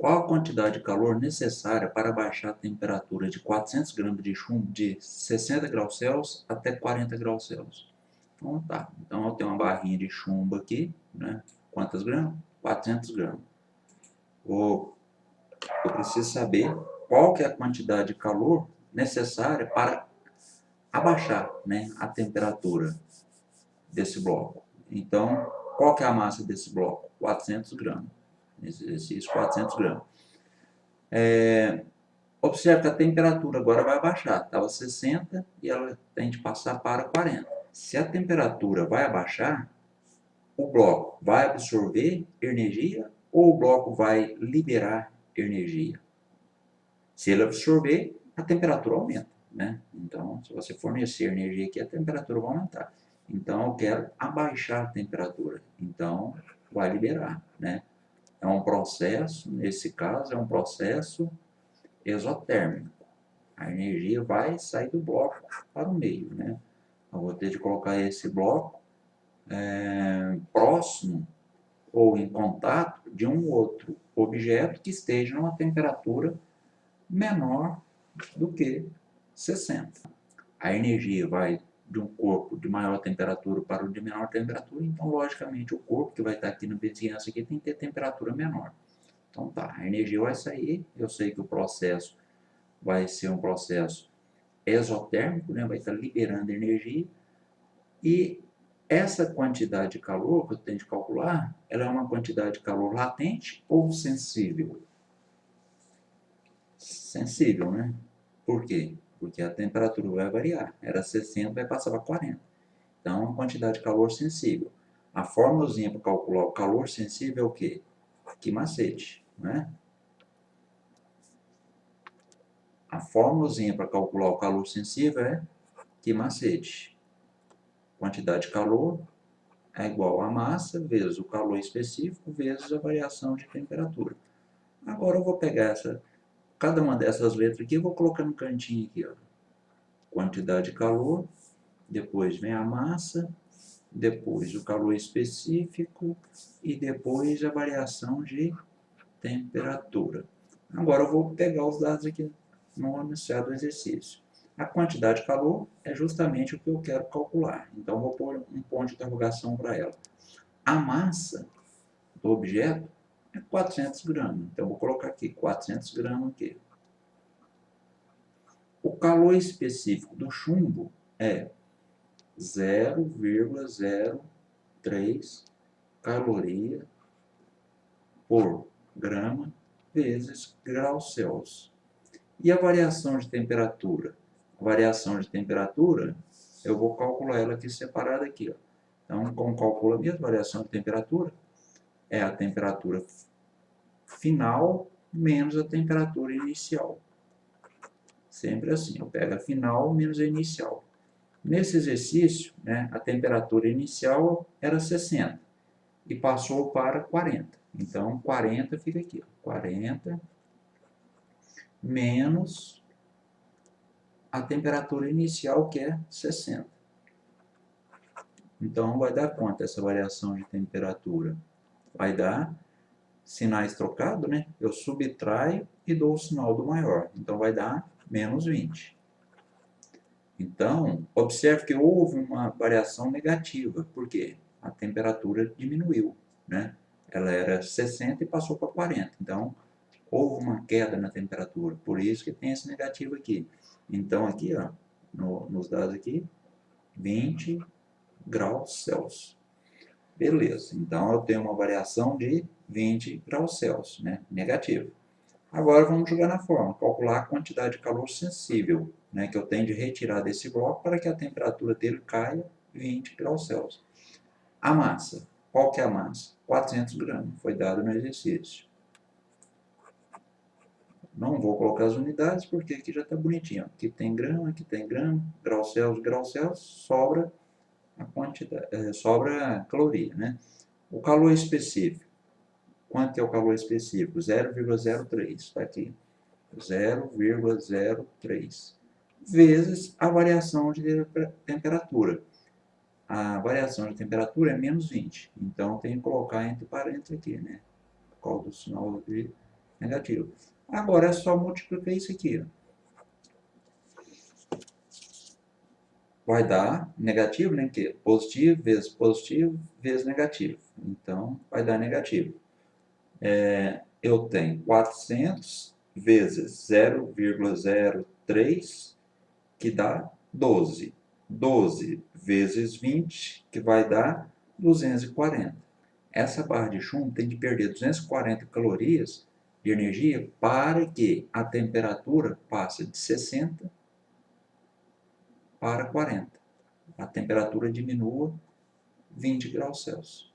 Qual a quantidade de calor necessária para baixar a temperatura de 400 gramas de chumbo de 60 graus Celsius até 40 graus Celsius? Então tá, então eu tenho uma barrinha de chumbo aqui, né? Quantas gramas? 400 gramas. Eu preciso saber qual que é a quantidade de calor necessária para abaixar, né, a temperatura desse bloco. Então, qual que é a massa desse bloco? 400 gramas. Nesse exercício, 400 gramas. Observe que a temperatura agora vai baixar. Estava 60 e ela tem de passar para 40. Se a temperatura vai abaixar, o bloco vai absorver energia ou o bloco vai liberar energia? Se ele absorver, a temperatura aumenta, né? Então, se você fornecer energia aqui, a temperatura vai aumentar. Então, eu quero abaixar a temperatura. Então, vai liberar, né? É um processo, nesse caso, é um processo exotérmico. A energia vai sair do bloco para o meio, né? Eu vou ter de colocar esse bloco próximo ou em contato de um outro objeto que esteja numa temperatura menor do que 60. A energia vai de um corpo de maior temperatura para o de menor temperatura, então, logicamente, o corpo que vai estar aqui na vizinhança aqui tem que ter temperatura menor. Então, tá, a energia vai sair, eu sei que o processo vai ser um processo exotérmico, né? Vai estar liberando energia, e essa quantidade de calor que eu tenho de calcular, ela é uma quantidade de calor latente ou sensível? Sensível, né? Por quê? Porque a temperatura vai variar. Era 60, vai passar para 40. Então, é uma quantidade de calor sensível. A formulazinha para calcular o calor sensível é o quê? Que macete, né? A formulazinha para calcular o calor sensível é que macete. Quantidade de calor é igual a massa vezes o calor específico vezes a variação de temperatura. Agora eu vou pegar cada uma dessas letras aqui e vou colocar no cantinho aqui, ó. Quantidade de calor, depois vem a massa, depois o calor específico e depois a variação de temperatura. Agora eu vou pegar os dados aqui no enunciado do exercício. A quantidade de calor é justamente o que eu quero calcular. Então, eu vou pôr um ponto de interrogação para ela. A massa do objeto é 400 gramas. Então, eu vou colocar aqui 400 gramas aqui. O calor específico do chumbo é 0,03 caloria por grama vezes graus Celsius. E a variação de temperatura? A variação de temperatura, eu vou calcular ela aqui separada aqui, ó. Então, como calcula a mesma variação de temperatura? É a temperatura final menos a temperatura inicial. Sempre assim, eu pego a final menos a inicial. Nesse exercício, né, a temperatura inicial era 60 e passou para 40. Então, 40 fica aqui, ó, 40 menos a temperatura inicial, que é 60. Então, vai dar quanto essa variação de temperatura? Vai dar sinais trocados, né? Eu subtraio e dou o sinal do maior. Então, vai dar menos 20. Então, observe que houve uma variação negativa. Por quê? A temperatura diminuiu, né? Ela era 60 e passou para 40. Então, houve uma queda na temperatura. Por isso que tem esse negativo aqui. Então, aqui, ó, nos dados aqui, 20 graus Celsius. Beleza. Então, eu tenho uma variação de 20 graus Celsius, né? Negativo. Agora, vamos jogar na forma. Calcular a quantidade de calor sensível, né, que eu tenho de retirar desse bloco para que a temperatura dele caia 20 graus Celsius. A massa. Qual que é a massa? 400 gramas. Foi dado no exercício. Não vou colocar as unidades porque aqui já está bonitinho. Aqui tem grama, graus Celsius, sobra a quantidade, sobra a caloria, né? O calor específico. Quanto é o calor específico? 0,03. Está aqui. 0,03 vezes a variação de temperatura. A variação de temperatura é menos 20. Então, tem que colocar entre parênteses aqui, né? Por causa do sinal de negativo. Agora é só multiplicar isso aqui, ó. Vai dar negativo, né? Que positivo vezes negativo. Então, vai dar negativo. Eu tenho 400 vezes 0,03, que dá 12. 12 vezes 20, que vai dar 240. Essa barra de chumbo tem que perder 240 calorias de energia para que a temperatura passe de 60 para 40. A temperatura diminua 20 graus Celsius.